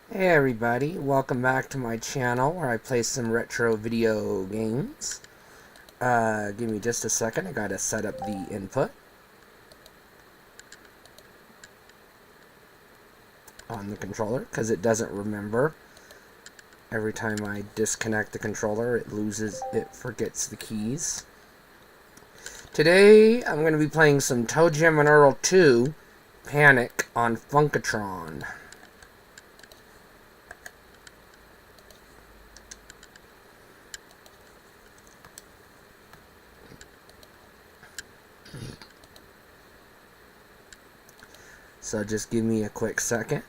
Hey everybody, welcome back to my channel where I play some retro video games. Give me just a second, I gotta set up the input on the controller because it doesn't remember. Every time I disconnect the controller, it forgets the keys. Today, I'm going to be playing some Toe Jam and Earl 2, Panic on Funkatron. So just give me a quick second.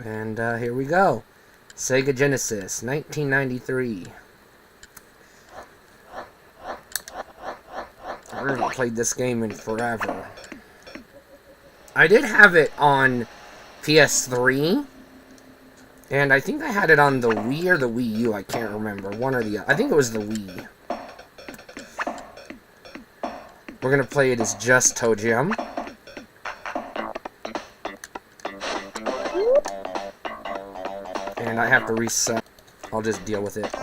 And here we go. Sega Genesis, 1993. I haven't played this game in forever. I did have it on PS3, and I think I had it on the Wii or the Wii U. I can't remember. One or the other. I think it was the Wii. We're gonna play it as just Toe Jam. And I have to reset. I'll just deal with it.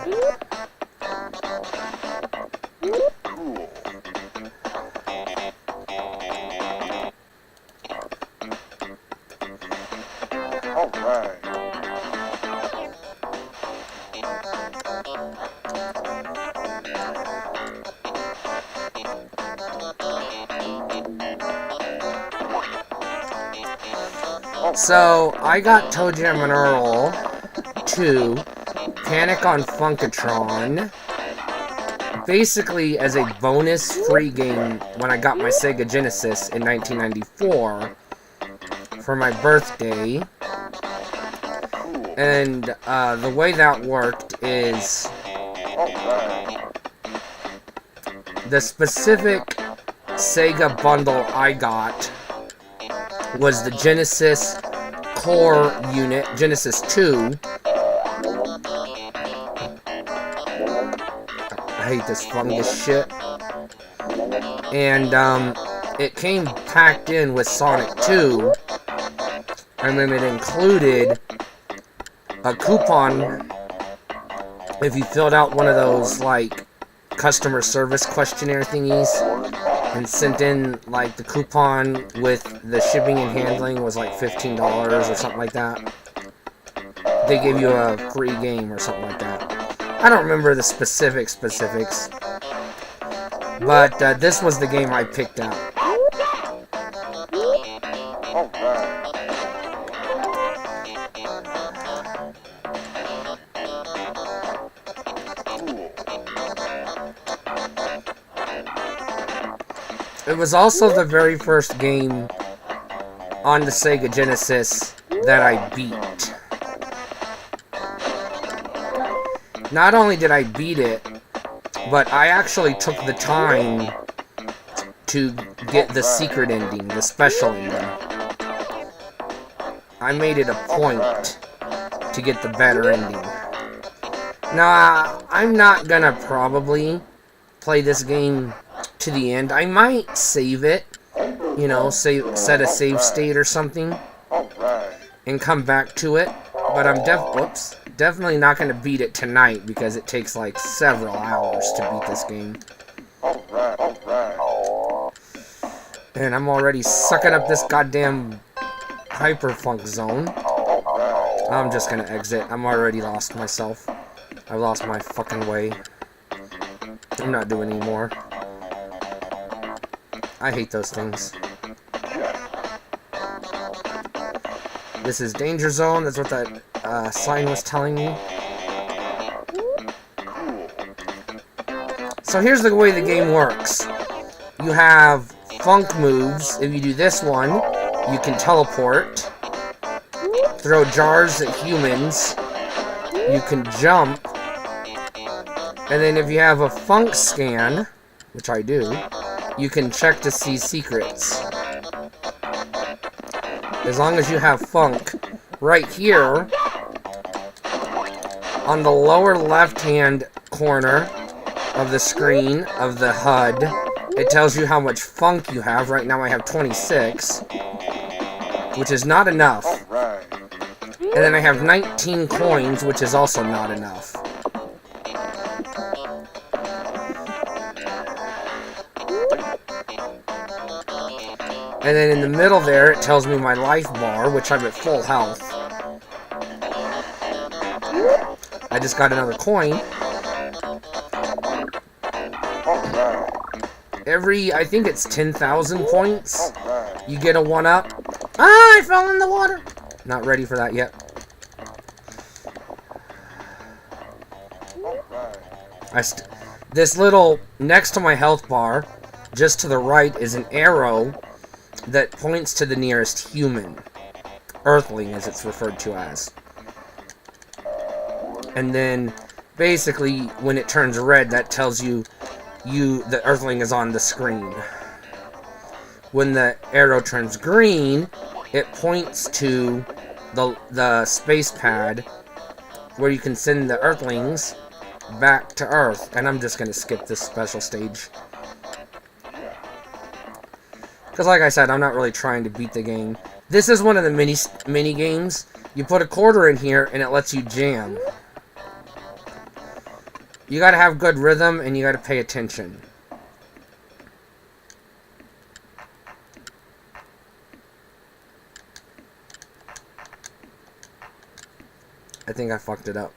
So, I got Toe Jam and Earl 2, Panic on Funkatron, basically as a bonus free game when I got my Sega Genesis in 1994 for my birthday. And the way that worked is the specific Sega bundle I got was the Genesis Core unit, Genesis 2. I hate this fungus shit. And it came packed in with Sonic 2, and then it included a coupon if you filled out one of those like customer service questionnaire thingies and sent in like the coupon with the shipping and handling was like $15 or something like that. They gave you a free game or something like that. I don't remember the specifics, but this was the game I picked out. It was also the very first game on the Sega Genesis that I beat. Not only did I beat it, but I actually took the time to get the secret ending, the special ending. I made it a point to get the better ending. Now, I'm not gonna probably play this game to the end. I might save it, you know, set a save state or something, and come back to it. But I'm definitely not going to beat it tonight because it takes like several hours to beat this game. And I'm already sucking up this goddamn hyperfunk zone. I'm just going to exit. I'm already lost myself. I lost my fucking way. I'm not doing anymore. I hate those things. This is Danger Zone. That's what that sign was telling me. So here's the way the game works. You have funk moves. If you do this one, you can teleport, throw jars at humans, you can jump, and then if you have a funk scan, which I do, you can check to see secrets. As long as you have funk. Right here, on the lower left-hand corner of the screen of the HUD, it tells you how much funk you have. Right now I have 26, which is not enough. And then I have 19 coins, which is also not enough. And then in the middle there, it tells me my life bar, which I'm at full health. I just got another coin. Every, I think it's 10,000 points, you get a 1-up. Ah, I fell in the water. Not ready for that yet. This little, next to my health bar, just to the right, is an arrow that points to the nearest human. Earthling, as it's referred to as. And then, basically, when it turns red, that tells you the Earthling is on the screen. When the arrow turns green, it points to the space pad where you can send the Earthlings back to Earth. And I'm just going to skip this special stage. Because like I said, I'm not really trying to beat the game. This is one of the mini games. You put a quarter in here and it lets you jam. You gotta have good rhythm and you gotta pay attention. I think I fucked it up.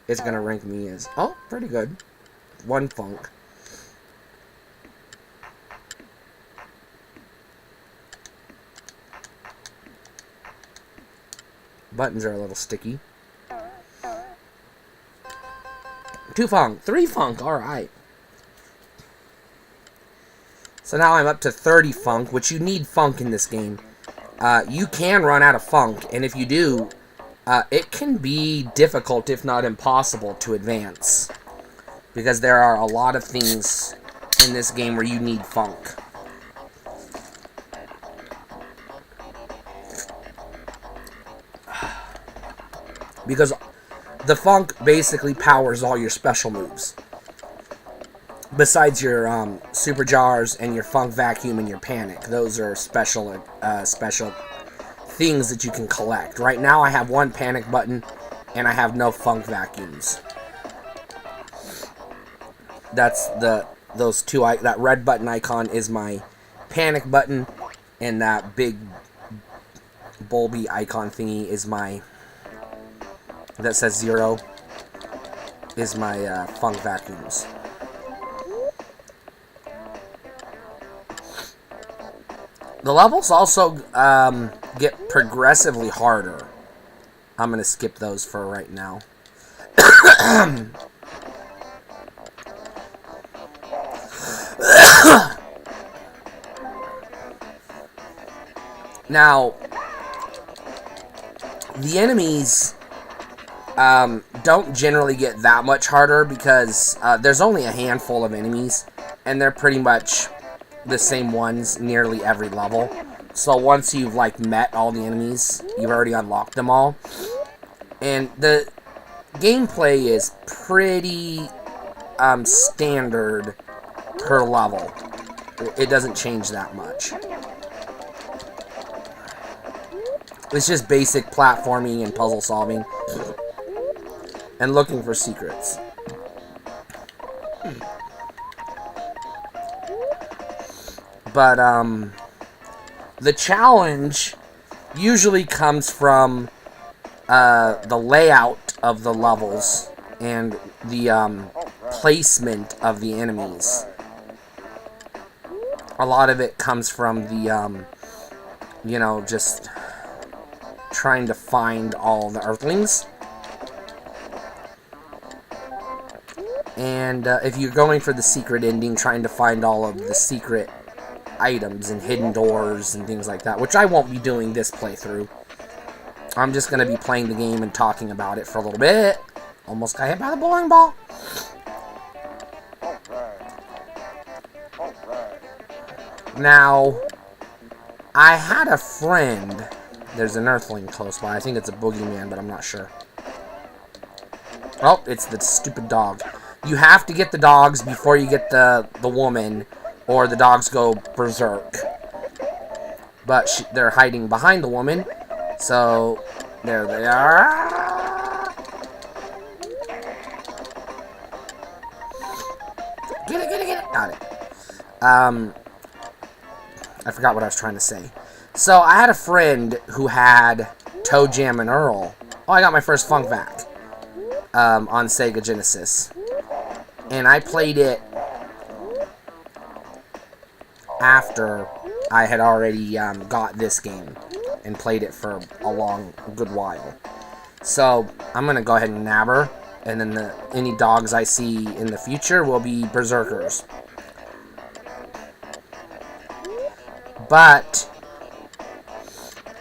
It's gonna rank me as... Oh, pretty good. 1 funk. Buttons are a little sticky. 2 funk. 3 funk. Alright. So now I'm up to 30 funk, which you need funk in this game. You can run out of funk, and if you do, it can be difficult, if not impossible, to advance. Because there are a lot of things in this game where you need funk. Because the funk basically powers all your special moves. Besides your super jars and your funk vacuum and your panic. Those are special things that you can collect. Right now I have 1 panic button and I have no funk vacuums. That's those 2, that red button icon is my panic button, and that big bulby icon thingy is my, that says 0, is my funk vacuums. The levels also get progressively harder. I'm going to skip those for right now. Now, the enemies don't generally get that much harder because there's only a handful of enemies, and they're pretty much the same ones nearly every level. So once you've met all the enemies, you've already unlocked them all. And the gameplay is pretty standard per level. It doesn't change that much. It's just basic platforming and puzzle solving and looking for secrets. But the challenge usually comes from the layout of the levels and the placement of the enemies. A lot of it comes from the, just trying to find all the Earthlings. And if you're going for the secret ending, trying to find all of the secret items and hidden doors and things like that, which I won't be doing this playthrough. I'm just going to be playing the game and talking about it for a little bit. Almost got hit by the bowling ball. Now, I had a friend. There's an earthling close by. I think it's a boogeyman, but I'm not sure. Oh, it's the stupid dog. You have to get the dogs before you get the woman, or the dogs go berserk. But they're hiding behind the woman, so there they are. Get it. Got it. I forgot what I was trying to say. So I had a friend who had Toe Jam and Earl. Oh, I got my first Funk Vac on Sega Genesis. And I played it after I had already got this game and played it for a good while. So I'm going to go ahead and nab her. And then any dogs I see in the future will be berserkers. But,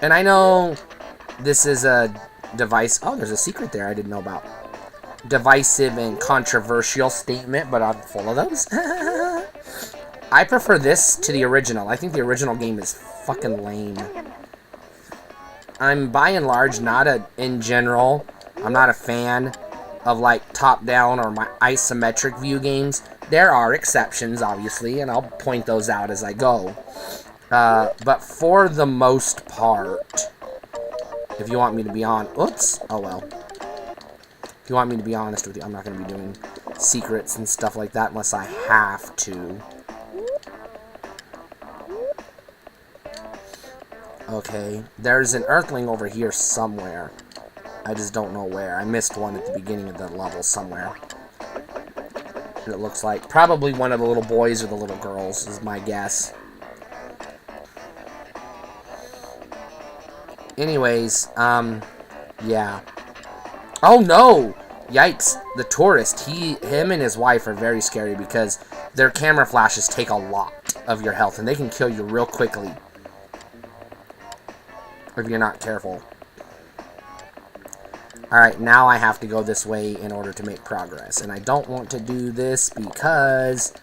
and I know this is a device. Oh, there's a secret there I didn't know about. Divisive and controversial statement, but I'm full of those. I prefer this to the original. I think the original game is fucking lame. I'm by and large in general, I'm not a fan of like top-down or my isometric view games. There are exceptions, obviously, and I'll point those out as I go. But for the most part, if you want me to be on... Oops! Oh well. If you want me to be honest with you, I'm not going to be doing secrets and stuff like that unless I have to. Okay, there's an earthling over here somewhere. I just don't know where. I missed one at the beginning of the level somewhere. It looks like probably one of the little boys or the little girls is my guess. Anyways, yeah. Oh no! Yikes, the tourist, him and his wife are very scary because their camera flashes take a lot of your health and they can kill you real quickly if you're not careful. Alright, now I have to go this way in order to make progress. And I don't want to do this because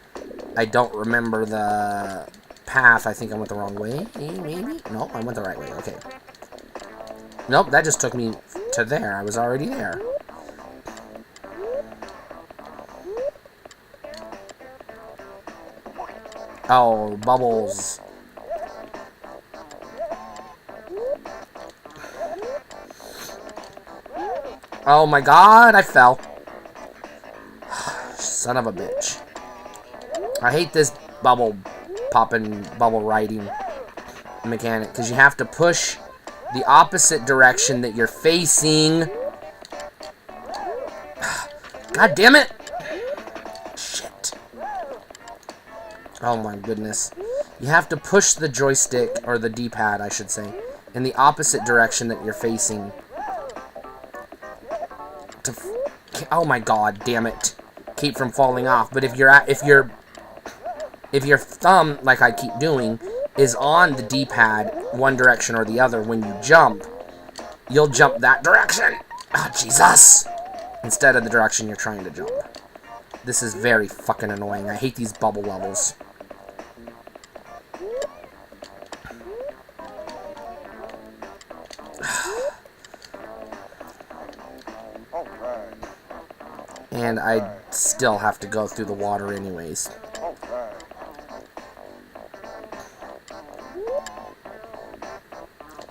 I don't remember the path. I think I went the wrong way, maybe? No, I went the right way, okay. Nope, that just took me to there. I was already there. Oh, bubbles. Oh my god, I fell. Son of a bitch. I hate this bubble popping, bubble riding mechanic, because you have to push the opposite direction that you're facing. God damn it! Shit. Oh my goodness. You have to push the joystick, or the D-pad, I should say, in the opposite direction that you're facing. Oh my god, damn it. Keep from falling off. But if your thumb, like I keep doing, is on the D-pad, one direction or the other, when you jump, you'll jump that direction. Oh, Jesus! Instead of the direction you're trying to jump. This is very fucking annoying. I hate these bubble levels. And I still have to go through the water anyways.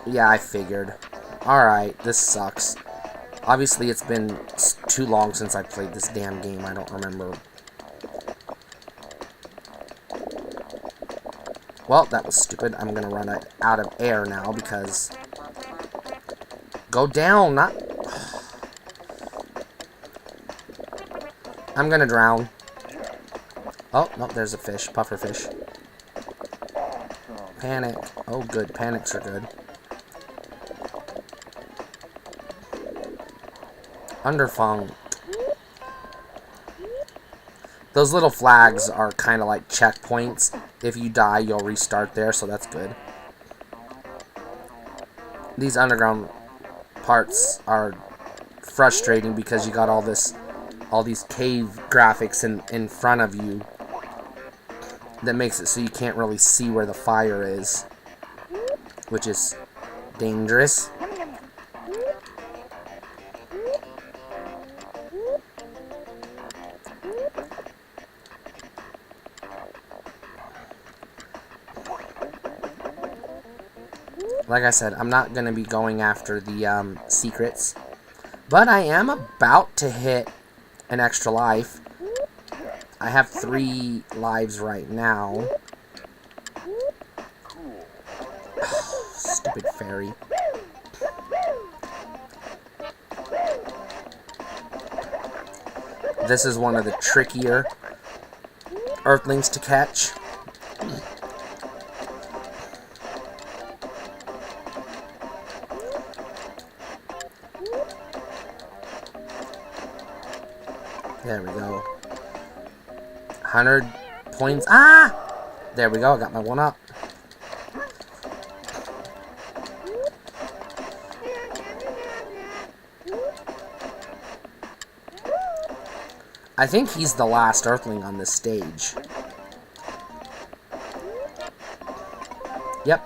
Yeah, I figured. Alright, this sucks. Obviously, it's been too long since I played this damn game. I don't remember. Well, that was stupid. I'm gonna run out of air now because... Go down, not... I'm gonna drown. Oh, no, there's a fish. Puffer fish. Panic. Oh, good. Panics are good. Underfung. Those little flags are kind of like checkpoints. If you die, you'll restart there, so that's good. These underground parts are frustrating because you got all these cave graphics in front of you that makes it so you can't really see where the fire is. which is dangerous. Like I said, I'm not going to be going after the secrets. But I am about to hit an extra life. I have 3 lives right now. Stupid fairy. This is one of the trickier Earthlings to catch. There we go. 100 points. Ah! There we go. I got my 1 up. I think he's the last Earthling on this stage. Yep.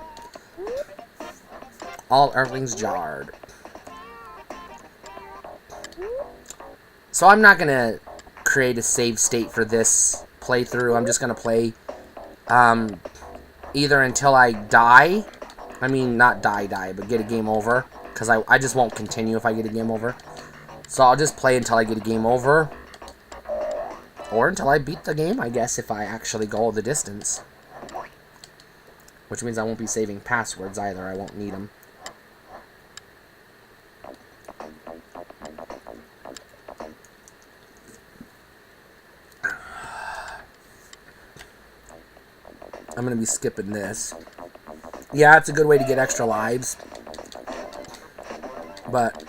All Earthlings jarred. So I'm not going to create a save state for this playthrough. I'm just going to play either until I die. I mean, not die, but get a game over. Because I just won't continue if I get a game over. So I'll just play until I get a game over. Or until I beat the game, I guess, if I actually go the distance. Which means I won't be saving passwords either. I won't need them. I'm going to be skipping this. Yeah, it's a good way to get extra lives. But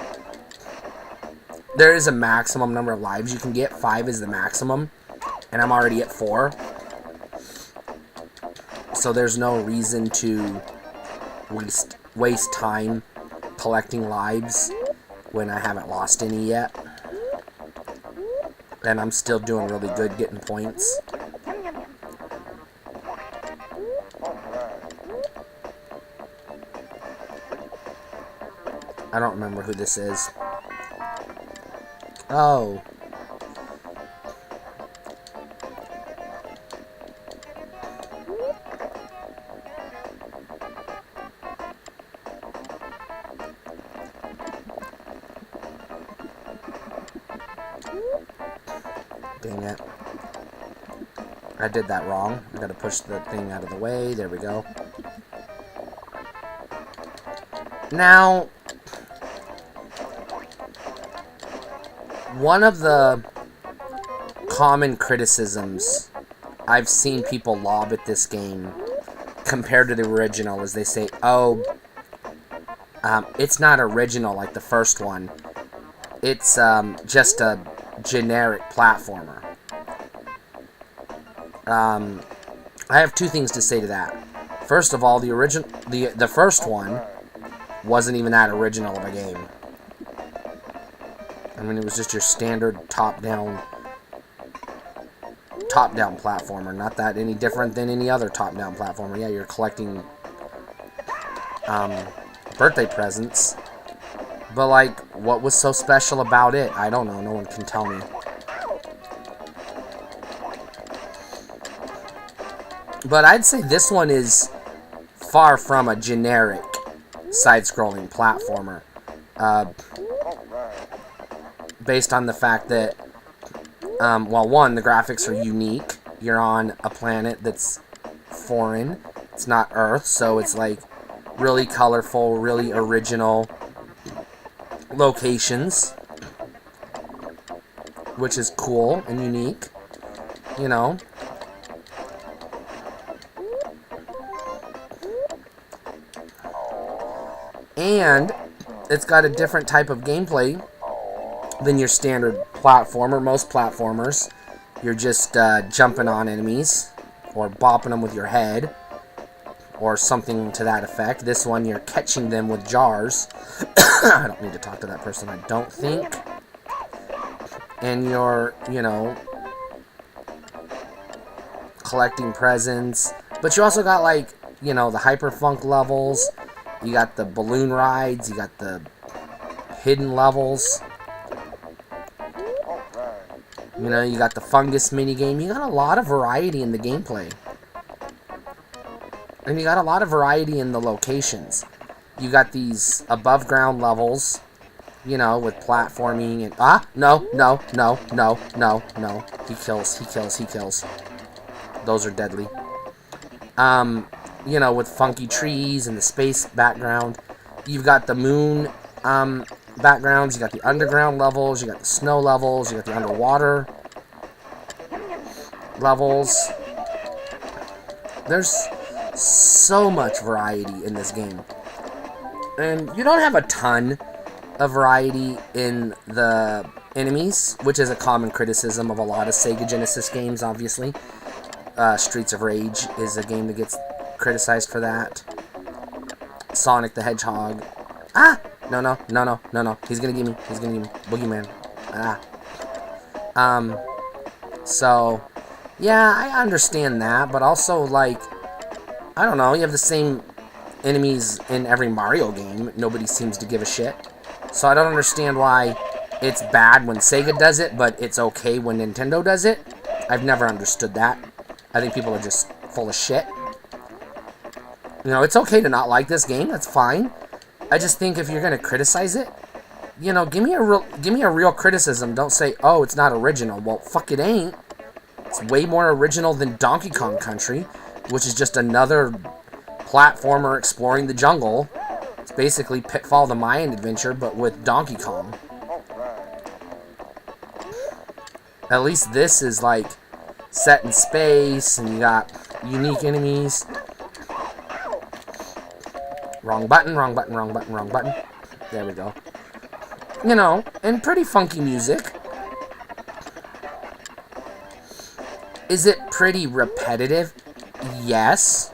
there is a maximum number of lives you can get. 5 is the maximum. And I'm already at 4. So there's no reason to waste time collecting lives when I haven't lost any yet. And I'm still doing really good getting points. I don't remember who this is. Oh. Dang it. I did that wrong. I gotta push the thing out of the way. There we go. Now, one of the common criticisms I've seen people lob at this game compared to the original is they say, oh, it's not original like the first one. It's just a generic platformer. I have 2 things to say to that. First of all, the first one wasn't even that original of a game. I mean, it was just your standard top-down platformer. Not that any different than any other top-down platformer. Yeah, you're collecting birthday presents. But, like, what was so special about it? I don't know. No one can tell me. But I'd say this one is far from a generic side-scrolling platformer. Based on the fact that, well, one, the graphics are unique. You're on a planet that's foreign. It's not Earth, so it's, like, really colorful, really original locations, which is cool and unique, you know. And it's got a different type of gameplay than your standard platformer. Most platformers, you're just jumping on enemies or bopping them with your head or something to that effect. This one, you're catching them with jars. I don't need to talk to that person, I don't think. And you're, you know, collecting presents. But you also got, like, you know, the hyperfunk levels. You got the balloon rides. You got the hidden levels. You know, you got the fungus minigame. You got a lot of variety in the gameplay. And you got a lot of variety in the locations. You got these above ground levels, you know, with platforming and... No. He kills. Those are deadly. You know, with funky trees and the space background. You've got the moon backgrounds. You got the underground levels. You got the snow levels. You got the underwater levels. There's so much variety in this game. And you don't have a ton of variety in the enemies, which is a common criticism of a lot of Sega Genesis games, obviously. Streets of Rage is a game that gets criticized for that. Sonic the Hedgehog. No. He's gonna get me. Boogeyman. So, yeah, I understand that, but also, like, I don't know, you have the same enemies in every Mario game. Nobody seems to give a shit. So I don't understand why it's bad when Sega does it, but it's okay when Nintendo does it. I've never understood that. I think people are just full of shit. You know, it's okay to not like this game. That's fine. I just think if you're gonna criticize it, you know, give me a real criticism. Don't say, oh, it's not original. Well, fuck, it ain't. It's way more original than Donkey Kong Country, which is just another platformer exploring the jungle. It's basically Pitfall the Mayan Adventure, but with Donkey Kong. At least this is, like, set in space, and you got unique enemies. Wrong button. There we go. You know, and pretty funky music. Is it pretty repetitive? Yes.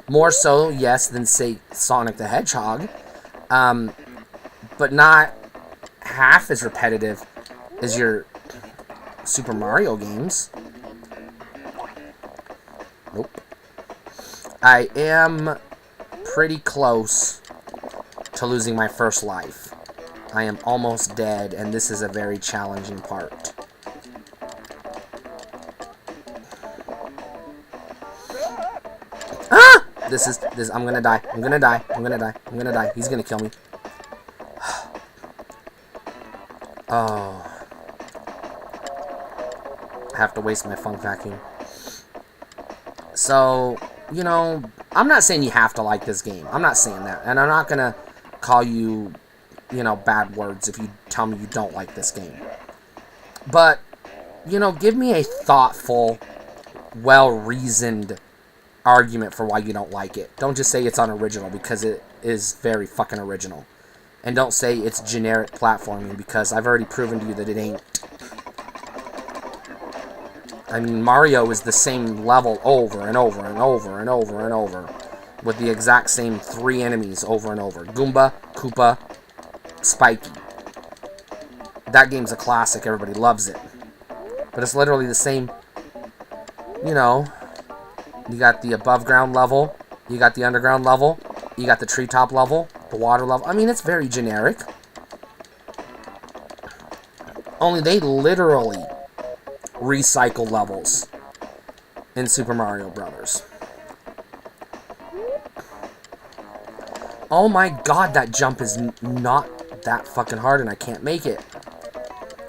More so, yes, than, say, Sonic the Hedgehog. But not half as repetitive as your Super Mario games. Nope. I am pretty close to losing my first life. I am almost dead, and this is a very challenging part. I'm gonna die. He's gonna kill me. Oh. I have to waste my funk vacuum. So, you know, I'm not saying you have to like this game. I'm not saying that. And I'm not gonna call you, you know, bad words if you tell me you don't like this game. But, you know, give me a thoughtful, well-reasoned argument for why you don't like it. Don't just say it's unoriginal, because it is very fucking original. And don't say it's generic platforming, because I've already proven to you that it ain't. I mean, Mario is the same level over and over and over and over and over, with the exact same 3 enemies over and over. Goomba, Koopa, Spiky. That game's a classic, everybody loves it. But it's literally the same, you know. You got the above ground level, you got the underground level, you got the treetop level, the water level. I mean, it's very generic. Only they literally recycle levels in Super Mario Brothers. Oh my god, that jump is not that fucking hard, and I can't make it.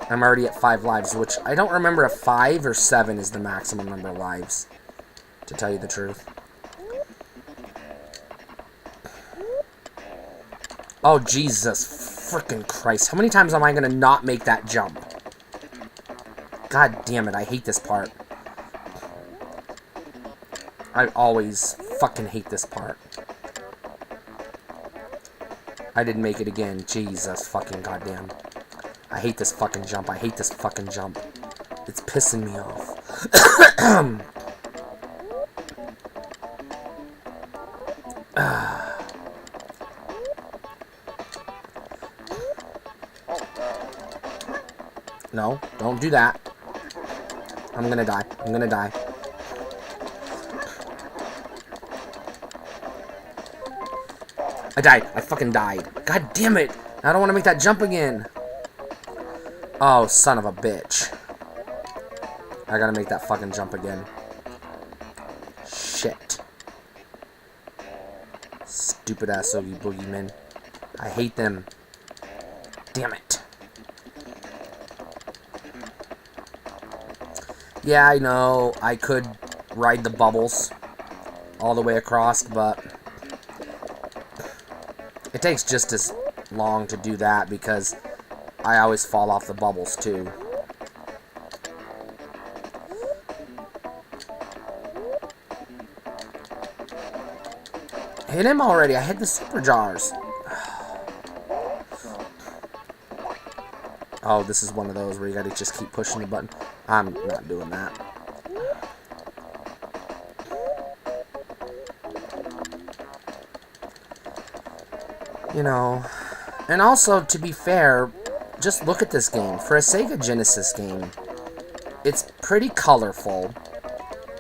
I'm already at 5 lives, which I don't remember if 5 or 7 is the maximum number of lives, to tell you the truth. Oh, Jesus frickin' Christ. How many times am I gonna not make that jump? God damn it, I hate this part. I always fucking hate this part. I didn't make it again. Jesus fucking goddamn. I hate this fucking jump. I hate this fucking jump. It's pissing me off. No, don't do that. I'm gonna die. I'm gonna die. I died. I fucking died. God damn it. I don't want to make that jump again. Oh, son of a bitch. I gotta make that fucking jump again. Shit. Stupid ass Oogie Boogie men. I hate them. Damn it. Yeah, I know. I could ride the bubbles all the way across, but it takes just as long to do that because I always fall off the bubbles too. Hit him already. I hit the super jars. Oh, this is one of those where you gotta just keep pushing the button. I'm not doing that. You know, and also, to be fair, just look at this game. For a Sega Genesis game, it's pretty colorful,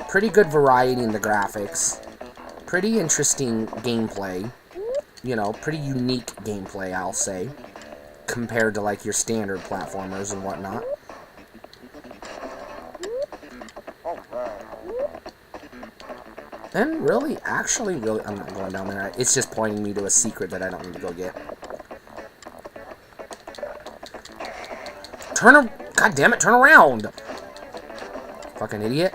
pretty good variety in the graphics, pretty interesting gameplay, you know, pretty unique gameplay, I'll say, compared to, like, your standard platformers and whatnot. And really, actually, really, I'm not going down there. It's just pointing me to a secret that I don't need to go get. God damn it, turn around! Fucking idiot.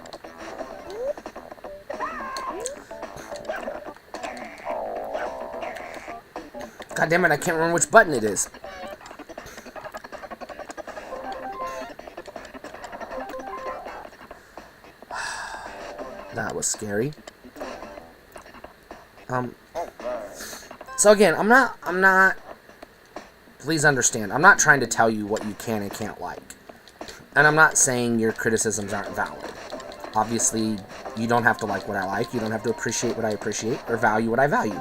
God damn it, I can't remember which button it is. That was scary. So again, I'm not, please understand, I'm not trying to tell you what you can and can't like. And I'm not saying your criticisms aren't valid. Obviously, you don't have to like what I like, you don't have to appreciate what I appreciate, or value what I value.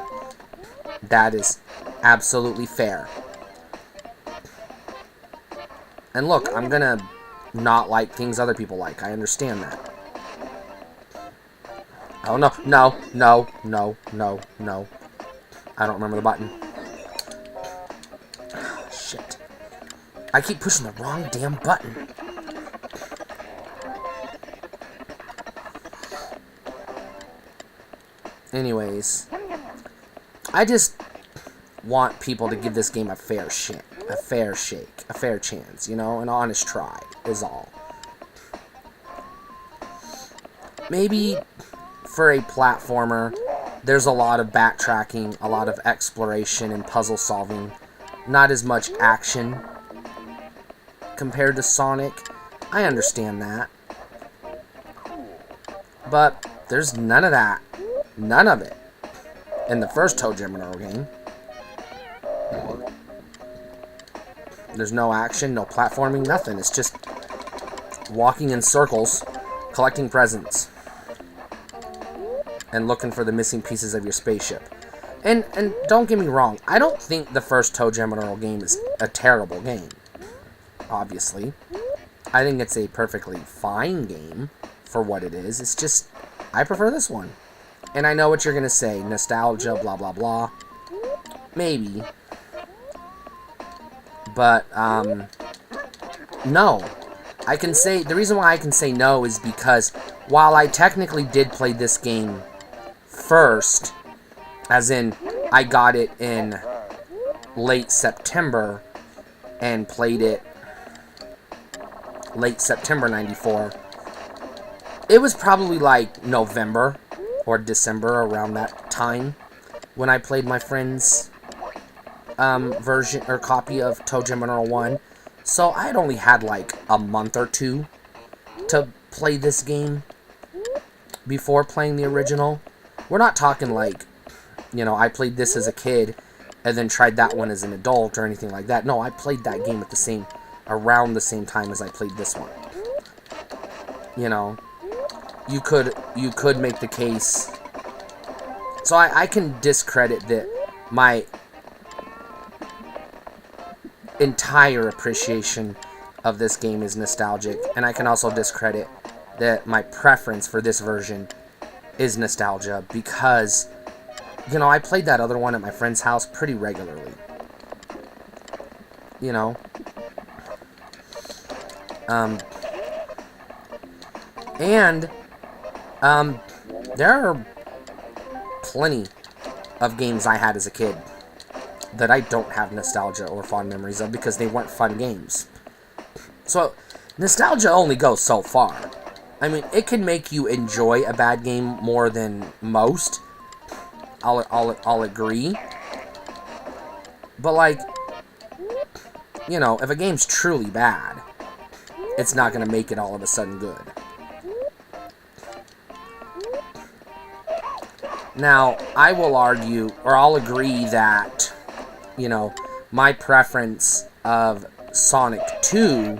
That is absolutely fair. And look, I'm gonna not like things other people like, I understand that. Oh, no, no, no, no, no, no. I don't remember the button. Shit. I keep pushing the wrong damn button. Anyways. I just want people to give this game a fair shake, a fair chance, you know? An honest try is all. Maybe for a platformer, there's a lot of backtracking, a lot of exploration and puzzle solving. Not as much action compared to Sonic. I understand that. But there's none of that. None of it in the first ToeJam and Earl game. There's no action, no platforming, nothing. It's just walking in circles, collecting presents, and looking for the missing pieces of your spaceship. And don't get me wrong, I don't think the first ToeJam and Earl game is a terrible game. Obviously. I think it's a perfectly fine game for what it is. It's just, I prefer this one. And I know what you're going to say, nostalgia, blah, blah, blah. Maybe. But, no. I can say, the reason why I can say no is because while I technically did play this game first, as in, I got it in late September and played it late September 94, it was probably like November or December, around that time, when I played my friend's version or copy of ToeJam and Earl 1. So I had only had like a month or two to play this game before playing the original. We're not talking like, you know, I played this as a kid and then tried that one as an adult or anything like that. No, I played that game at around the same time as I played this one. You know, you could make the case. So I can discredit that my entire appreciation of this game is nostalgic, and I can also discredit that my preference for this version is nostalgia, because you know, I played that other one at my friend's house pretty regularly. You know. There are plenty of games I had as a kid that I don't have nostalgia or fond memories of because they weren't fun games. So, nostalgia only goes so far. I mean, it can make you enjoy a bad game more than most. I'll agree. But, like, you know, if a game's truly bad, it's not going to make it all of a sudden good. Now, I will argue, or I'll agree that, you know, my preference of Sonic 2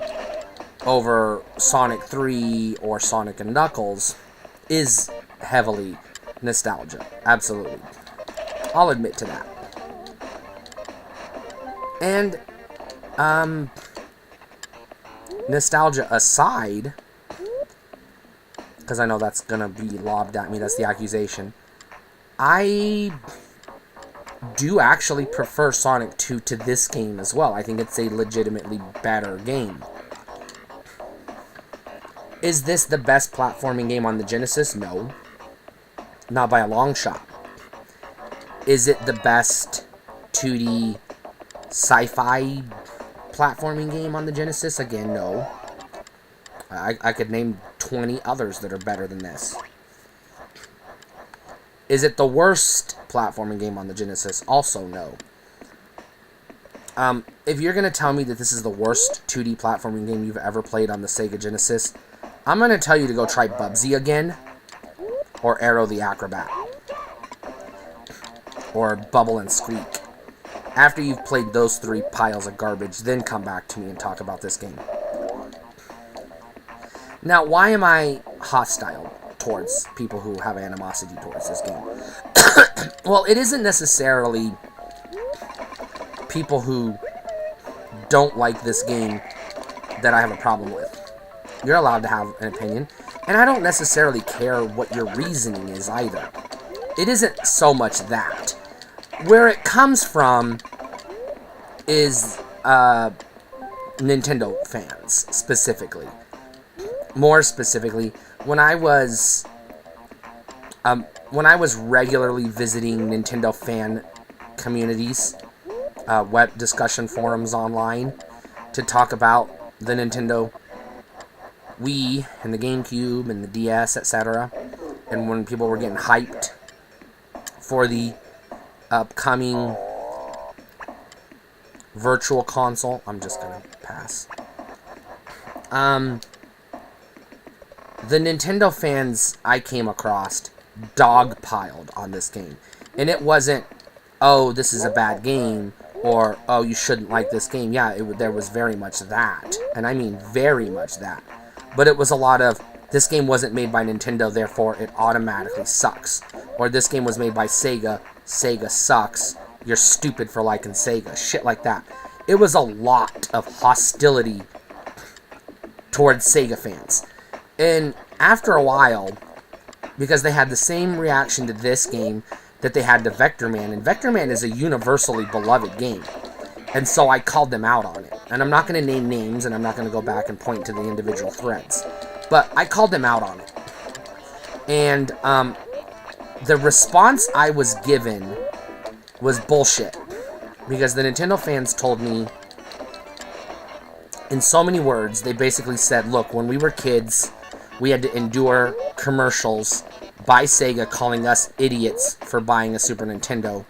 over Sonic 3 or Sonic and Knuckles is heavily nostalgia. Absolutely. I'll admit to that. And, nostalgia aside, because I know that's gonna be lobbed at me, that's the accusation, I do actually prefer Sonic 2 to this game as well. I think it's a legitimately better game. Is this the best platforming game on the Genesis? No. Not by a long shot. Is it the best 2D sci-fi platforming game on the Genesis? Again, no. I could name 20 others that are better than this. Is it the worst platforming game on the Genesis? Also, no. If you're going to tell me that this is the worst 2D platforming game you've ever played on the Sega Genesis, I'm going to tell you to go try Bubsy again, or Arrow the Acrobat, or Bubble and Squeak. After you've played those 3 piles of garbage, then come back to me and talk about this game. Now, why am I hostile towards people who have animosity towards this game? Well, it isn't necessarily people who don't like this game that I have a problem with. You're allowed to have an opinion, and I don't necessarily care what your reasoning is either. It isn't so much that. Where it comes from is Nintendo fans, specifically. More specifically, when I was regularly visiting Nintendo fan communities, web discussion forums online, to talk about the Nintendo Wii and the GameCube and the DS, etc., and when people were getting hyped for the upcoming virtual console, I'm just gonna pass. The Nintendo fans I came across dogpiled on this game. And it wasn't, oh, this is a bad game, or, oh, you shouldn't like this game. Yeah, there was very much that. And I mean very much that. But it was a lot of, this game wasn't made by Nintendo, therefore it automatically sucks. Or this game was made by Sega, Sega sucks, you're stupid for liking Sega. Shit like that. It was a lot of hostility towards Sega fans. And after a while, because they had the same reaction to this game that they had to Vector Man, and Vector Man is a universally beloved game, and so I called them out on it. And I'm not going to name names, and I'm not going to go back and point to the individual threads, but I called them out on it. And the response I was given was bullshit, because the Nintendo fans told me, in so many words, they basically said, look, when we were kids, we had to endure commercials by Sega calling us idiots for buying a Super Nintendo.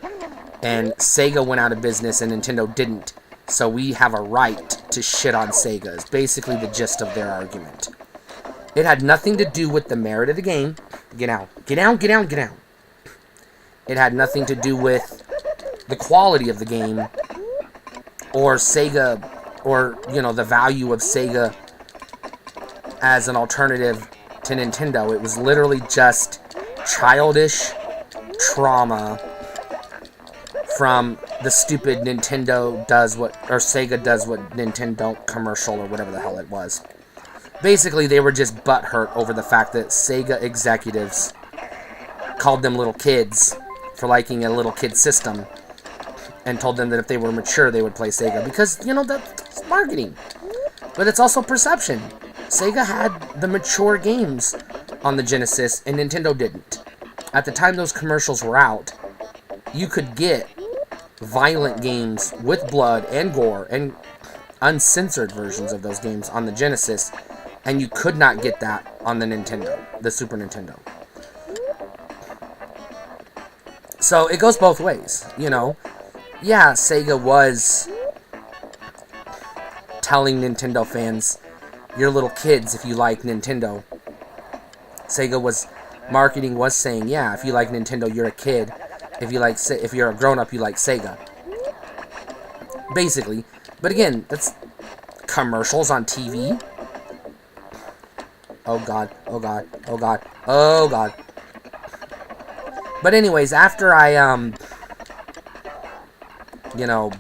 And Sega went out of business and Nintendo didn't. So we have a right to shit on Sega, is basically the gist of their argument. It had nothing to do with the merit of the game. Get out. Get out, get out, get out. It had nothing to do with the quality of the game, or Sega, or, you know, the value of Sega as an alternative to Nintendo. It was literally just childish trauma from the stupid Nintendo does what, or Sega does what Nintendo commercial, or whatever the hell it was. Basically, they were just butthurt over the fact that Sega executives called them little kids for liking a little kid system and told them that if they were mature, they would play Sega. Because, you know, that's marketing. But it's also perception. Sega had the mature games on the Genesis, and Nintendo didn't. At the time those commercials were out, you could get violent games with blood and gore and uncensored versions of those games on the Genesis, and you could not get that on the Nintendo, the Super Nintendo. So it goes both ways, you know. Yeah, Sega was telling Nintendo fans, you're little kids if you like Nintendo. Sega was marketing was saying, yeah, if you like Nintendo, you're a kid. If you're a grown-up, you like Sega. Basically. But again, that's commercials on TV. Oh god, oh god, oh god, oh god. But anyways, after I, you know,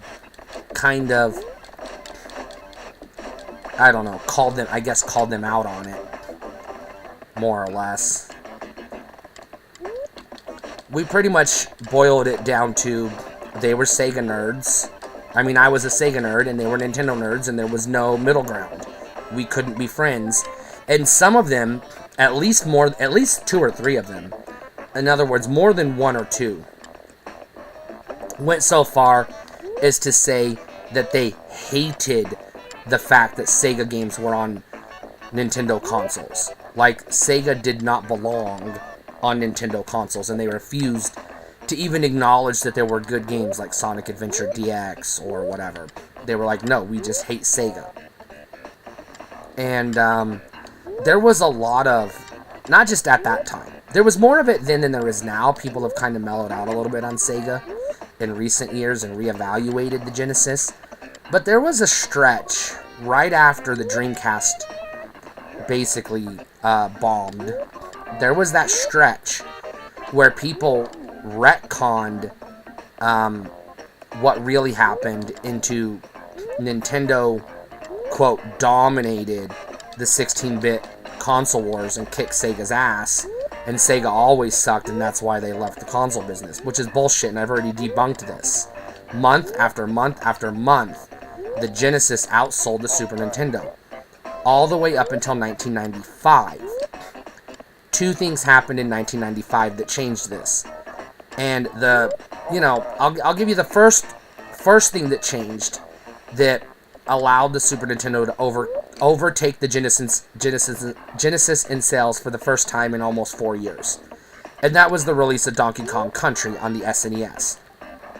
kind of, I don't know, called them out on it, more or less. We pretty much boiled it down to, they were Sega nerds. I mean, I was a Sega nerd, and they were Nintendo nerds, and there was no middle ground. We couldn't be friends. And some of them, at least 2 or 3 of them, in other words, more than 1 or 2, went so far as to say that they hated the fact that Sega games were on Nintendo consoles. Like, Sega did not belong on Nintendo consoles, and they refused to even acknowledge that there were good games like Sonic Adventure DX or whatever. They were like, no, we just hate Sega. And there was a lot of, not just at that time, there was more of it then than there is now. People have kind of mellowed out a little bit on Sega in recent years and reevaluated the Genesis. But there was a stretch right after the Dreamcast basically bombed. There was that stretch where people retconned what really happened into Nintendo, quote, dominated the 16-bit console wars and kicked Sega's ass, and Sega always sucked, and that's why they left the console business, which is bullshit, and I've already debunked this. Month after month after month, the Genesis outsold the Super Nintendo, all the way up until 1995. 2 things happened in 1995 that changed this. And I'll give you the first thing that changed that allowed the Super Nintendo to overtake the Genesis in sales for the first time in almost 4 years. And that was the release of Donkey Kong Country on the SNES.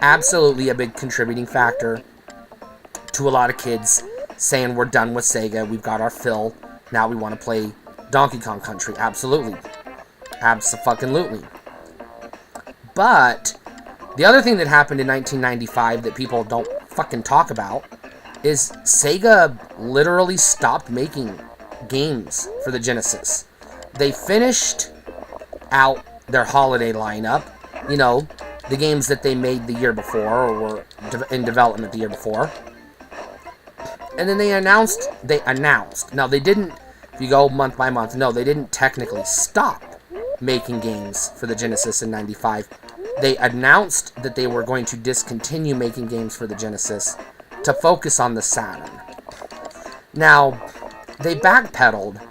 Absolutely a big contributing factor to a lot of kids saying, we're done with Sega, we've got our fill, now we want to play Donkey Kong Country. Absolutely. Abso-fucking-lutely. But the other thing that happened in 1995 that people don't fucking talk about is Sega literally stopped making games for the Genesis. They finished out their holiday lineup, you know, the games that they made the year before or were in development the year before. And then they announced, now they didn't, if you go month by month, no, they didn't technically stop making games for the Genesis in 95. They announced that they were going to discontinue making games for the Genesis to focus on the Saturn. Now, they backpedaled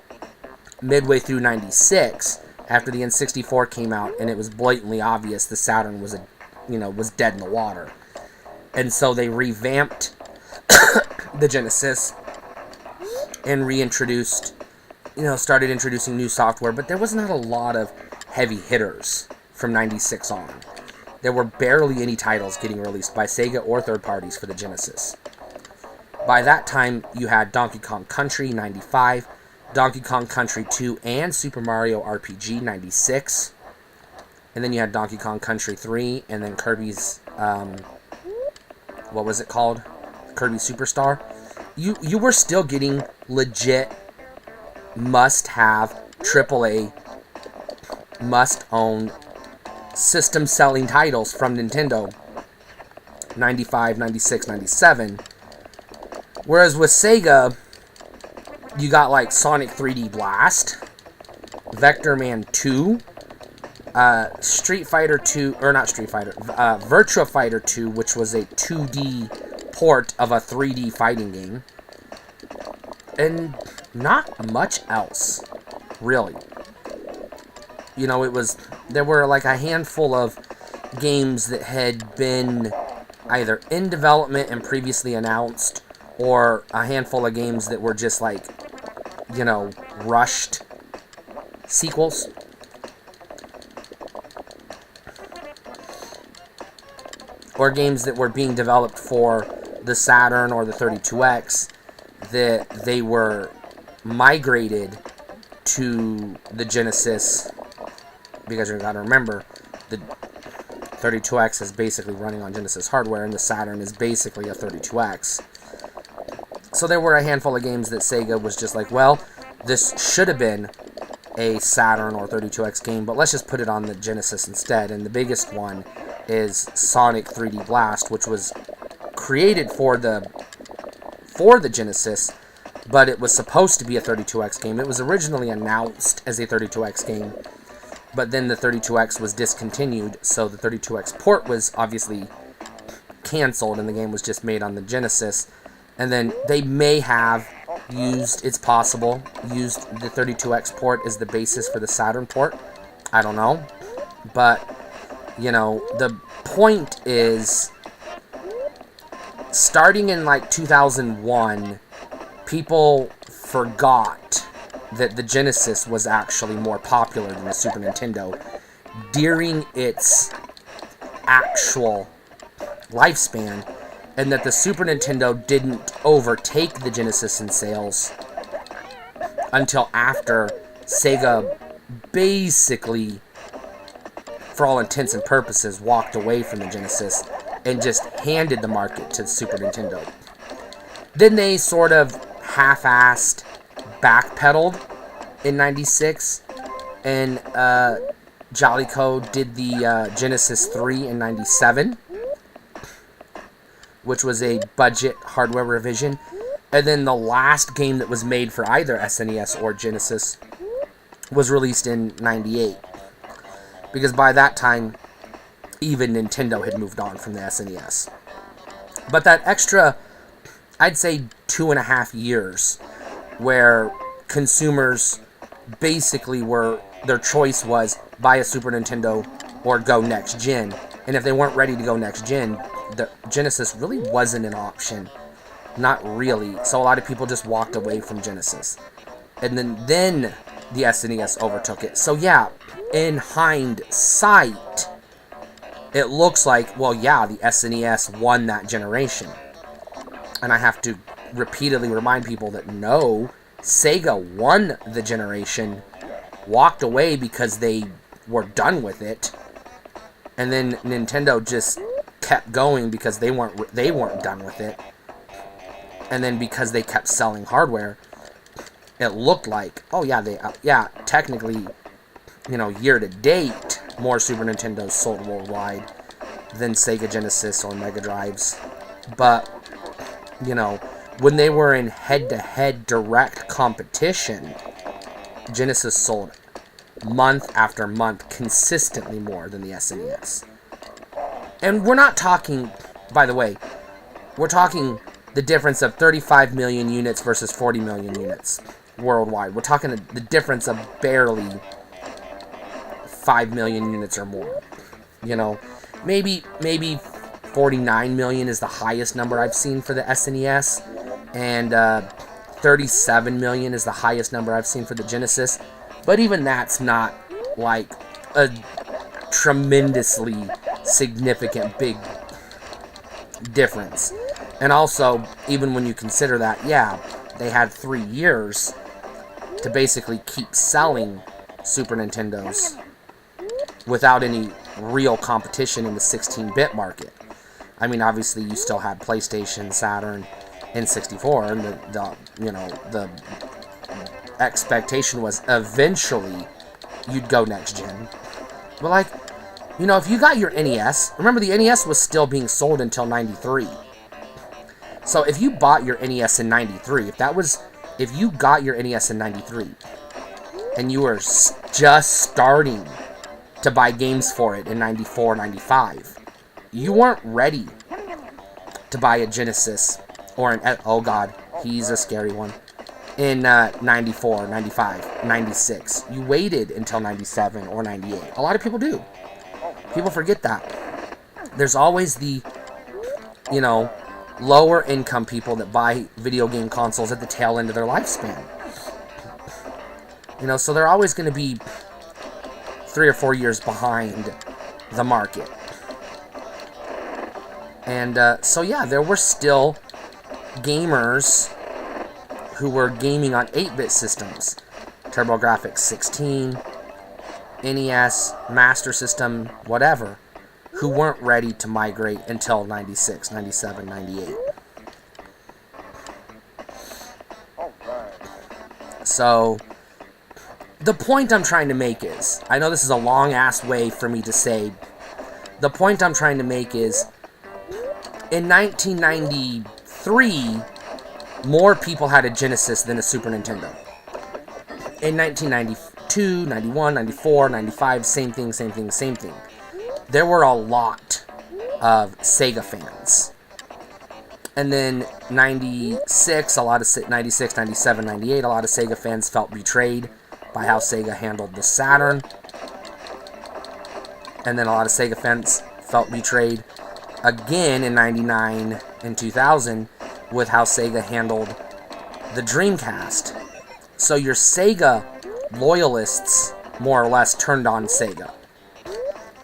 midway through 96 after the N64 came out, and it was blatantly obvious the Saturn was dead in the water. And so they revamped the Genesis and reintroduced, started introducing new software, but there was not a lot of heavy hitters from 96 on. There were barely any titles getting released by Sega or third parties for the Genesis. By that time, you had Donkey Kong Country, 95, Donkey Kong Country 2 and Super Mario RPG, 96, and then you had Donkey Kong Country 3, and then Kirby's, what was it called? Kirby Superstar. You were still getting legit must-have, AAA, must-own, system-selling titles from Nintendo, 95, 96, 97. Whereas with Sega, you got like Sonic 3D Blast, Vector Man 2, Street Fighter 2, or not Street Fighter, Virtua Fighter 2, which was a 2D port of a 3D fighting game. And not much else, really. You know, there were like a handful of games that had been either in development and previously announced, or a handful of games that were just like, you know, rushed sequels. Or games that were being developed for the Saturn or the 32X that they were migrated to the Genesis, because you gotta remember, the 32X is basically running on Genesis hardware, and the Saturn is basically a 32X. So there were a handful of games that Sega was just like, well, this should have been a Saturn or 32X game, but let's just put it on the Genesis instead. And the biggest one is Sonic 3D Blast, which was created for the Genesis, but it was supposed to be a 32X game. It was originally announced as a 32X game, but then the 32X was discontinued, so the 32X port was obviously canceled, and the game was just made on the Genesis. And then they may have it's possible, used the 32X port as the basis for the Saturn port. I don't know. But, you know, the point is, starting in like 2001, people forgot that the Genesis was actually more popular than the Super Nintendo during its actual lifespan, and that the Super Nintendo didn't overtake the Genesis in sales until after Sega basically, for all intents and purposes, walked away from the Genesis and just handed the market to the Super Nintendo. Then they sort of half-assed backpedaled in 96, and Jollyco did the Genesis 3 in 97, which was a budget hardware revision. And then the last game that was made for either SNES or Genesis was released in 98. Because by that time, even Nintendo had moved on from the SNES. But that extra, I'd say 2.5 years, where consumers basically their choice was buy a Super Nintendo or go next gen. And if they weren't ready to go next gen, the Genesis really wasn't an option. Not really. So a lot of people just walked away from Genesis. And then the SNES overtook it. So yeah, in hindsight, it looks like, well, yeah, the SNES won that generation. And I have to repeatedly remind people that no, Sega won the generation, walked away because they were done with it, and then Nintendo just kept going because they weren't done with it. And then because they kept selling hardware, it looked like, oh yeah, technically, you know, year to date, more Super Nintendos sold worldwide than Sega Genesis or Mega Drives. But, you know, when they were in head-to-head direct competition, Genesis sold month after month consistently more than the SNES. And we're not talking, by the way, we're talking the difference of 35 million units versus 40 million units worldwide. We're talking the difference of barely 5 million units or more. You know, maybe 49 million is the highest number I've seen for the SNES, and 37 million is the highest number I've seen for the Genesis. But even that's not like a tremendously significant big difference. And also, even when you consider that, yeah, they had 3 years to basically keep selling Super Nintendos without any real competition in the 16-bit market. I mean, obviously, you still had PlayStation, Saturn, N64, and the expectation was eventually you'd go next gen. But like, you know, if you got your NES, remember the NES was still being sold until 93. So if you bought your NES in 93, if you got your NES in 93, and you were just starting to buy games for it in 94, 95. You weren't ready to buy a Genesis or an, oh god, he's a scary one, in 94, 95, 96. You waited until 97 or 98. A lot of people do. People forget that. There's always the, you know, lower income people that buy video game consoles at the tail end of their lifespan. You know, so they're always going to be 3 or 4 years behind the market. And so yeah, there were still gamers who were gaming on 8-bit systems. TurboGrafx 16, NES, Master System, whatever, who weren't ready to migrate until 96, 97, 98. So, the point I'm trying to make is, I know this is a long-ass way for me to say, the point I'm trying to make is, in 1993, more people had a Genesis than a Super Nintendo. In 1992, 91, 94, 95, same thing. There were a lot of Sega fans. And then 96, 97, 98, a lot of Sega fans felt betrayed by how Sega handled the Saturn. And then a lot of Sega fans felt betrayed again in 99 and 2000 with how Sega handled the Dreamcast. So your Sega loyalists more or less turned on Sega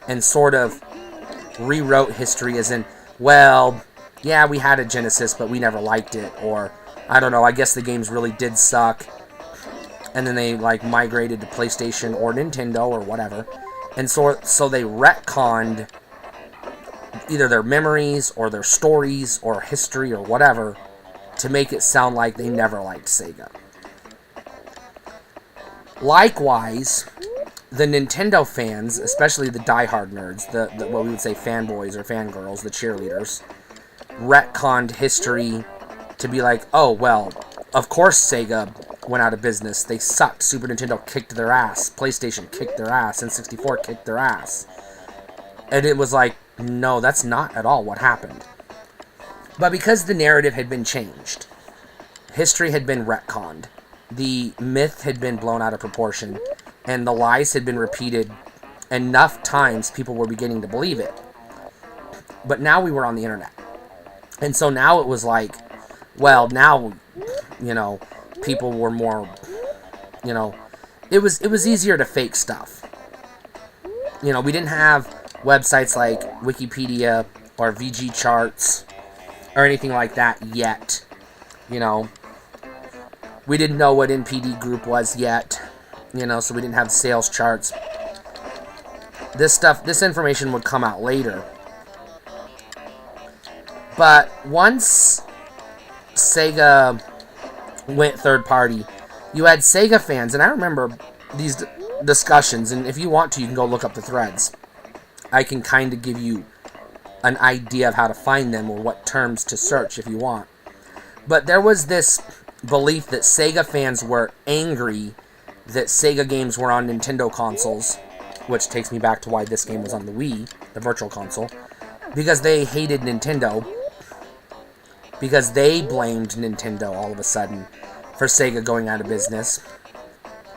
and sort of rewrote history as in, well, yeah, we had a Genesis, but we never liked it, or, I don't know, I guess the games really did suck, and then they, like, migrated to PlayStation or Nintendo or whatever, and so they retconned either their memories or their stories or history or whatever to make it sound like they never liked Sega. Likewise, the Nintendo fans, especially the diehard nerds, the what we would say fanboys or fangirls, the cheerleaders, retconned history to be like, oh, well, of course Sega went out of business. They sucked. Super Nintendo kicked their ass. PlayStation kicked their ass. N64 kicked their ass. And it was like, no, that's not at all what happened. But because the narrative had been changed, history had been retconned, the myth had been blown out of proportion, and the lies had been repeated enough times, people were beginning to believe it. But now we were on the internet. And so now it was like, well, now, you know, people were more, you know, it was easier to fake stuff. You know, we didn't have websites like Wikipedia or VG charts or anything like that yet. You know, we didn't know what NPD group was yet, you know, so we didn't have sales charts. This information would come out later. But once Sega went third party, you had Sega fans, and I remember these discussions, and if you want to, you can go look up the threads. I can kind of give you an idea of how to find them or what terms to search if you want. But there was this belief that Sega fans were angry that Sega games were on Nintendo consoles, which takes me back to why this game was on the Wii, the Virtual Console, because they hated Nintendo, because they blamed Nintendo all of a sudden for Sega going out of business,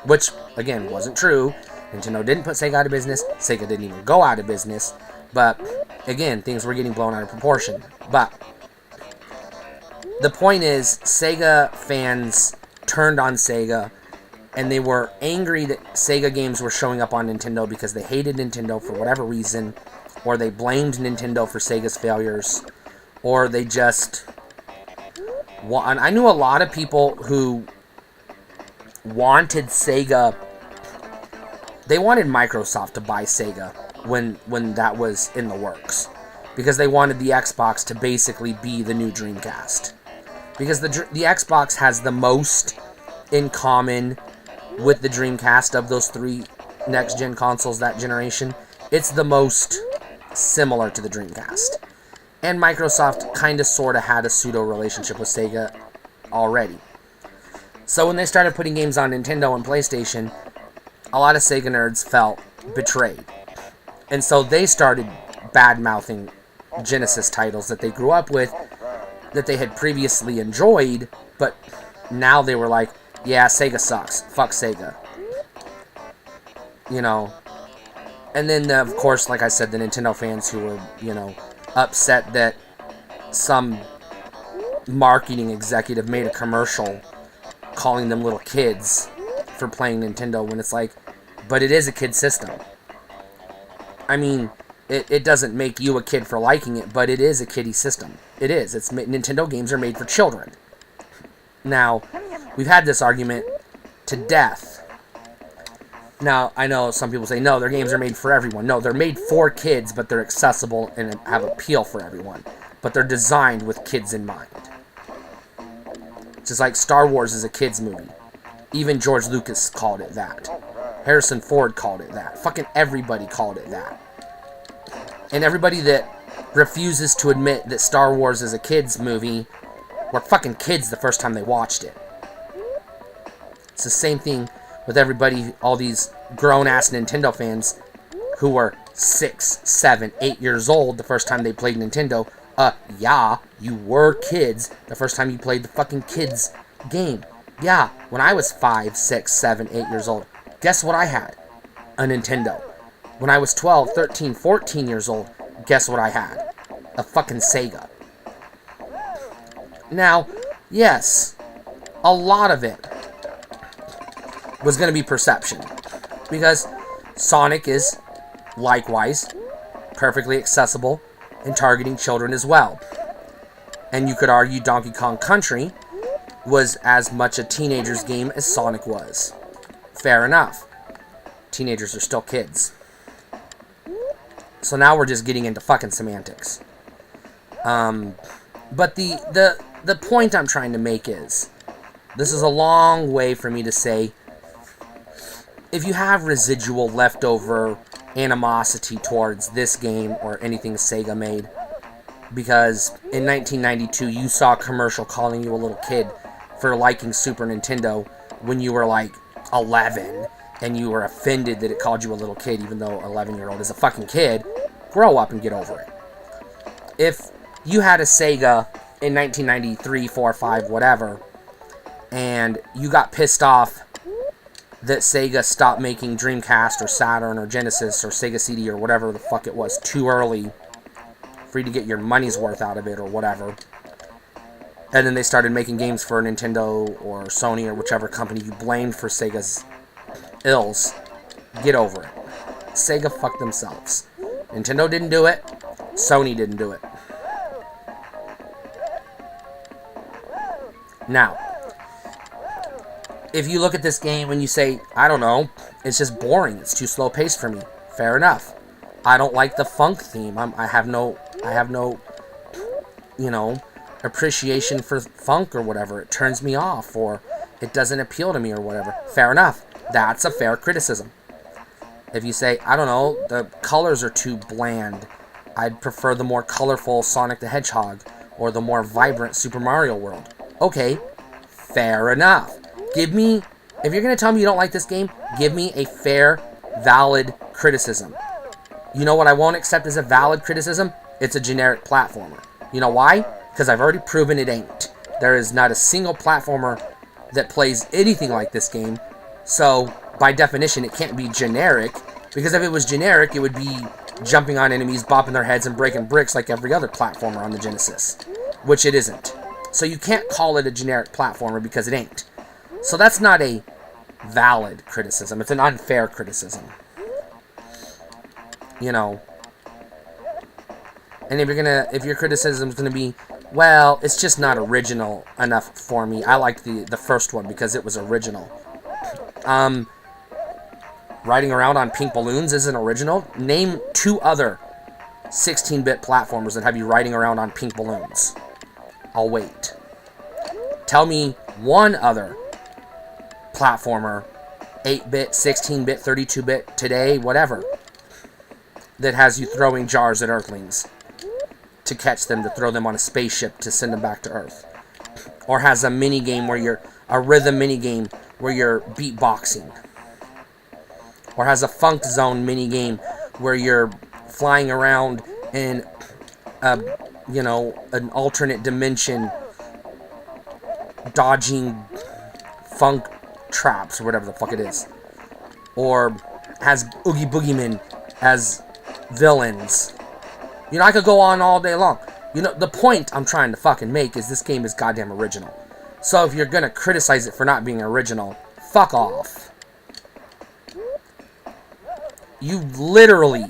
which, again, wasn't true. Nintendo didn't put Sega out of business. Sega didn't even go out of business. But, again, things were getting blown out of proportion. But the point is, Sega fans turned on Sega, and they were angry that Sega games were showing up on Nintendo because they hated Nintendo for whatever reason, or they blamed Nintendo for Sega's failures, or they just... I knew a lot of people who wanted Sega... They wanted Microsoft to buy Sega when that was in the works, because they wanted the Xbox to basically be the new Dreamcast. Because the Xbox has the most in common with the Dreamcast of those three next-gen consoles that generation. It's the most similar to the Dreamcast. And Microsoft kind of sort of had a pseudo-relationship with Sega already. So when they started putting games on Nintendo and PlayStation, a lot of Sega nerds felt betrayed. And so they started bad-mouthing Genesis titles that they grew up with, that they had previously enjoyed, but now they were like, yeah, Sega sucks. Fuck Sega. You know. And then, of course, like I said, the Nintendo fans who were, you know, upset that some marketing executive made a commercial calling them little kids for playing Nintendo, when it's like, but it is a kid system. I mean, it doesn't make you a kid for liking it, but it is a kiddie system. It is. Nintendo games are made for children. Now, we've had this argument to death. Now, I know some people say, no, their games are made for everyone. No, they're made for kids, but they're accessible and have appeal for everyone. But they're designed with kids in mind. Just like Star Wars is a kids movie. Even George Lucas called it that. Harrison Ford called it that. Fucking everybody called it that. And everybody that refuses to admit that Star Wars is a kids movie were fucking kids the first time they watched it. It's the same thing with everybody, all these grown-ass Nintendo fans who were 6, 7, 8 years old the first time they played Nintendo. Yeah, you were kids the first time you played the fucking kids game. Yeah, when I was 5, 6, 7, 8 years old, guess what I had? A Nintendo. When I was 12, 13, 14 years old, guess what I had? A fucking Sega. Now, yes, a lot of it was going to be perception, because Sonic is likewise perfectly accessible and targeting children as well. And you could argue Donkey Kong Country was as much a teenager's game as Sonic was. Fair enough. Teenagers are still kids. So now we're just getting into fucking semantics. But the point I'm trying to make is, this is a long way for me to say, if you have residual leftover animosity towards this game or anything Sega made, because in 1992 you saw a commercial calling you a little kid for liking Super Nintendo when you were like 11, and you were offended that it called you a little kid, even though an 11-year-old is a fucking kid, grow up and get over it. If you had a Sega in 1993, 4, 5, whatever, and you got pissed off that Sega stopped making Dreamcast or Saturn or Genesis or Sega CD or whatever the fuck it was too early for you to get your money's worth out of it or whatever, and then they started making games for Nintendo or Sony or whichever company you blamed for Sega's ills, get over it. Sega fucked themselves. Nintendo didn't do it. Sony didn't do it. Now, if you look at this game and you say, I don't know, it's just boring, it's too slow paced for me. Fair enough. I don't like the funk theme. I have no, you know, appreciation for funk or whatever. It turns me off, or it doesn't appeal to me or whatever. Fair enough. That's a fair criticism. If you say, I don't know, the colors are too bland, I'd prefer the more colorful Sonic the Hedgehog or the more vibrant Super Mario World. Okay, fair enough. Give me, if you're going to tell me you don't like this game, give me a fair, valid criticism. You know what I won't accept as a valid criticism? It's a generic platformer. You know why? Because I've already proven it ain't. There is not a single platformer that plays anything like this game. So, by definition, it can't be generic. Because if it was generic, it would be jumping on enemies, bopping their heads, and breaking bricks like every other platformer on the Genesis. Which it isn't. So you can't call it a generic platformer because it ain't. So that's not a valid criticism. It's an unfair criticism. You know. And if your criticism is gonna be, well, it's just not original enough for me. I liked the first one because it was original. Riding around on pink balloons isn't original. Name 2 other 16-bit platformers that have you riding around on pink balloons. I'll wait. Tell me one other platformer, 8-bit, 16-bit, 32-bit, today, whatever, that has you throwing jars at Earthlings to catch them, to throw them on a spaceship to send them back to Earth. Or has a mini-game where a rhythm mini-game where you're beatboxing. Or has a funk zone mini-game where you're flying around in you know, an alternate dimension, dodging funk traps or whatever the fuck it is, or has Oogie Boogiemen as villains. You know, I could go on all day long. You know, the point I'm trying to fucking make is this game is goddamn original. So if you're gonna criticize it for not being original, fuck off. You literally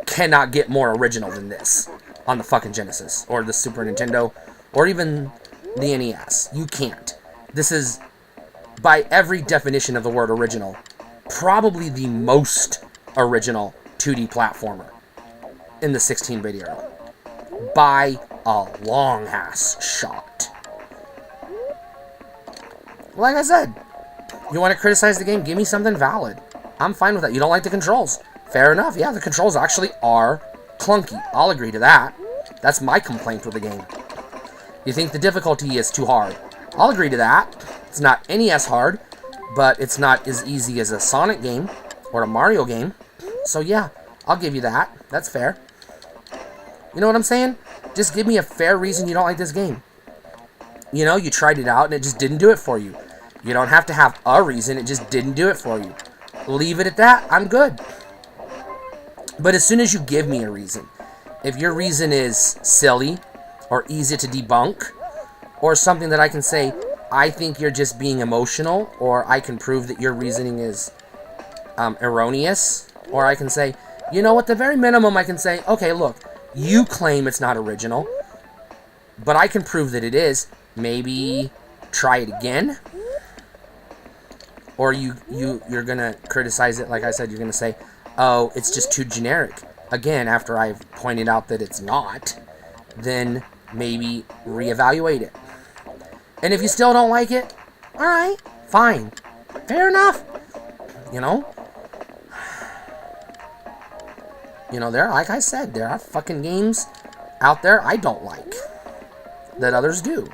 cannot get more original than this on the fucking Genesis, or the Super Nintendo, or even the NES. You can't. This is, by every definition of the word original, probably the most original 2D platformer in the 16-bit era. By a long-ass shot. Like I said, you want to criticize the game, give me something valid. I'm fine with that. You don't like the controls. Fair enough. Yeah, the controls actually are clunky. I'll agree to that. That's my complaint with the game. You think the difficulty is too hard. I'll agree to that. It's not NES hard, but it's not as easy as a Sonic game or a Mario game. So yeah, I'll give you that. That's fair. You know what I'm saying? Just give me a fair reason you don't like this game. You know, you tried it out and it just didn't do it for you. You don't have to have a reason, it just didn't do it for you. Leave it at that, I'm good. But as soon as you give me a reason, if your reason is silly or easy to debunk, or something that I can say, I think you're just being emotional, or I can prove that your reasoning is erroneous, or I can say, you know, at the very minimum I can say, okay, look, you claim it's not original, but I can prove that it is. Maybe try it again. Or you're gonna criticize it, like I said, you're gonna say, oh, it's just too generic. Again, after I've pointed out that it's not, then maybe reevaluate it. And if you still don't like it, alright, fine. Fair enough. You know? You know, like I said, there are fucking games out there I don't like that others do.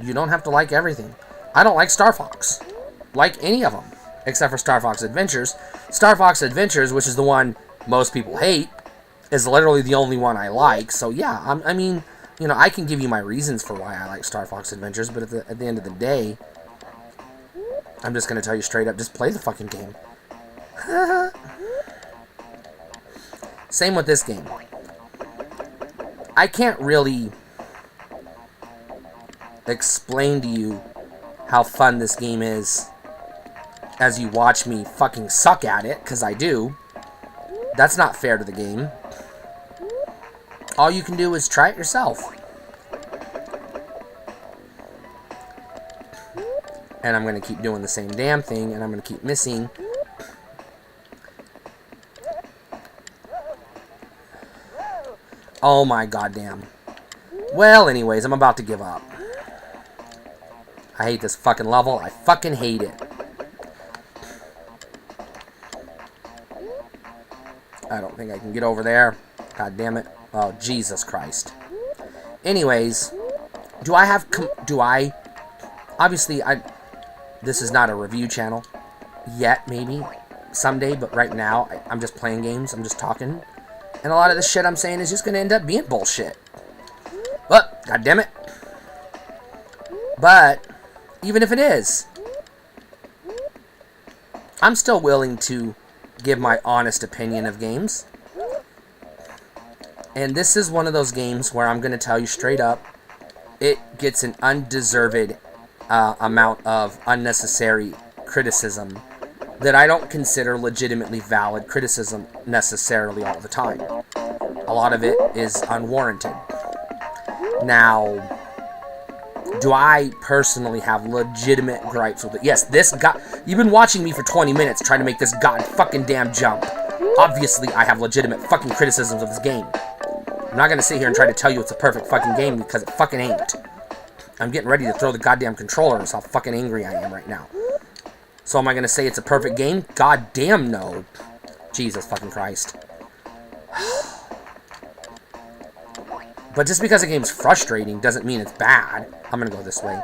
You don't have to like everything. I don't like Star Fox. Like any of them. Except for Star Fox Adventures. Star Fox Adventures, which is the one most people hate, is literally the only one I like. So yeah, I mean, you know, I can give you my reasons for why I like Star Fox Adventures, but at the end of the day, I'm just going to tell you straight up, just play the fucking game. Same with this game. I can't really explain to you how fun this game is as you watch me fucking suck at it, because I do. That's not fair to the game. All you can do is try it yourself. And I'm going to keep doing the same damn thing, and I'm going to keep missing. Oh my goddamn. Well, anyways, I'm about to give up. I hate this fucking level. I fucking hate it. I don't think I can get over there. God damn it. Oh, Jesus Christ. Anyways, obviously, this is not a review channel yet, maybe someday, but right now, I'm just playing games. I'm just talking. And a lot of the shit I'm saying is just going to end up being bullshit. But, God damn it. But, even if it is, I'm still willing to give my honest opinion of games. And this is one of those games where I'm going to tell you straight up, it gets an undeserved amount of unnecessary criticism that I don't consider legitimately valid criticism necessarily all the time. A lot of it is unwarranted. Now, do I personally have legitimate gripes with it? Yes, this guy... You've been watching me for 20 minutes trying to make this god fucking damn jump. Obviously, I have legitimate fucking criticisms of this game. I'm not gonna sit here and try to tell you it's a perfect fucking game because it fucking ain't. I'm getting ready to throw the goddamn controller. That's how fucking angry I am right now. So am I gonna say it's a perfect game? God damn no. Jesus fucking Christ. But just because a game's frustrating doesn't mean it's bad. I'm gonna go this way.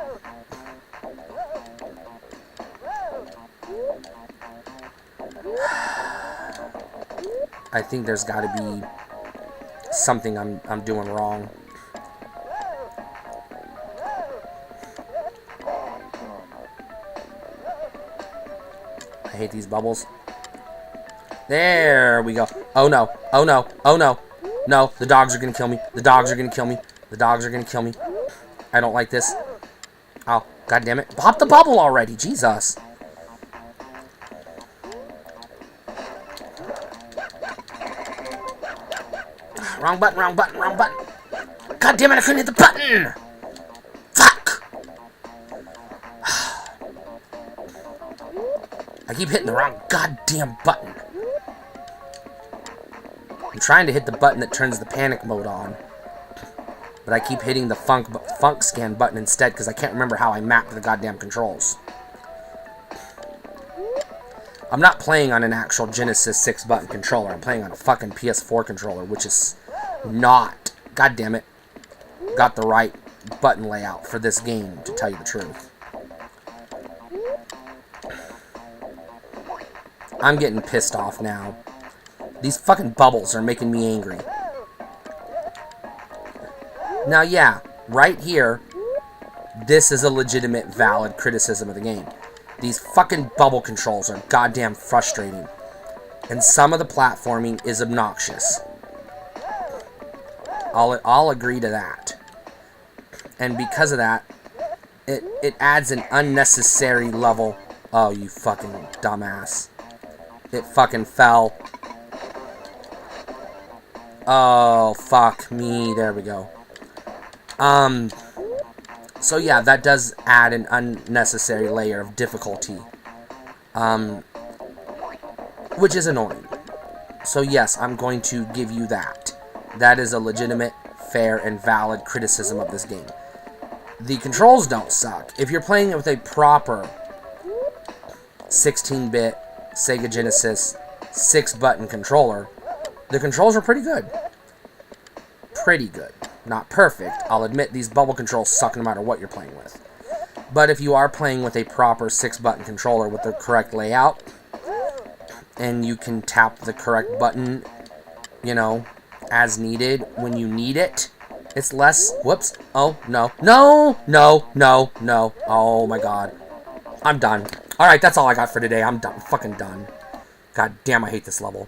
I think there's got to be something I'm doing wrong. I hate these bubbles. There we go. Oh no. Oh no. Oh no. No, the dogs are gonna kill me. The dogs are gonna kill me. The dogs are gonna kill me. I don't like this. Oh, god damn it. Pop the bubble already. Jesus. Wrong button, wrong button, wrong button. God damn it, I couldn't hit the button. Fuck. I keep hitting the wrong goddamn button. I'm trying to hit the button that turns the panic mode on. But I keep hitting the funk scan button instead because I can't remember how I mapped the goddamn controls. I'm not playing on an actual Genesis 6-button controller. I'm playing on a fucking PS4 controller, which is not, god damn it, got the right button layout for this game, to tell you the truth. I'm getting pissed off now. These fucking bubbles are making me angry. Now, yeah, right here, this is a legitimate, valid criticism of the game. These fucking bubble controls are goddamn frustrating. And some of the platforming is obnoxious. I'll agree to that. And because of that, it adds an unnecessary level. Oh, you fucking dumbass. It fucking fell. Oh, fuck me. There we go. So yeah, that does add an unnecessary layer of difficulty. Which is annoying. So yes, I'm going to give you that. That is a legitimate, fair, and valid criticism of this game. The controls don't suck. If you're playing it with a proper 16-bit Sega Genesis 6-button controller, the controls are pretty good. Pretty good. Not perfect. I'll admit these bubble controls suck no matter what you're playing with. But if you are playing with a proper 6-button controller with the correct layout, and you can tap the correct button, you know, as needed when you need it, it's less... Whoops. Oh, no. No! No! No! No! Oh, my God. I'm done. Alright, that's all I got for today. I'm done. Fucking done. God damn, I hate this level.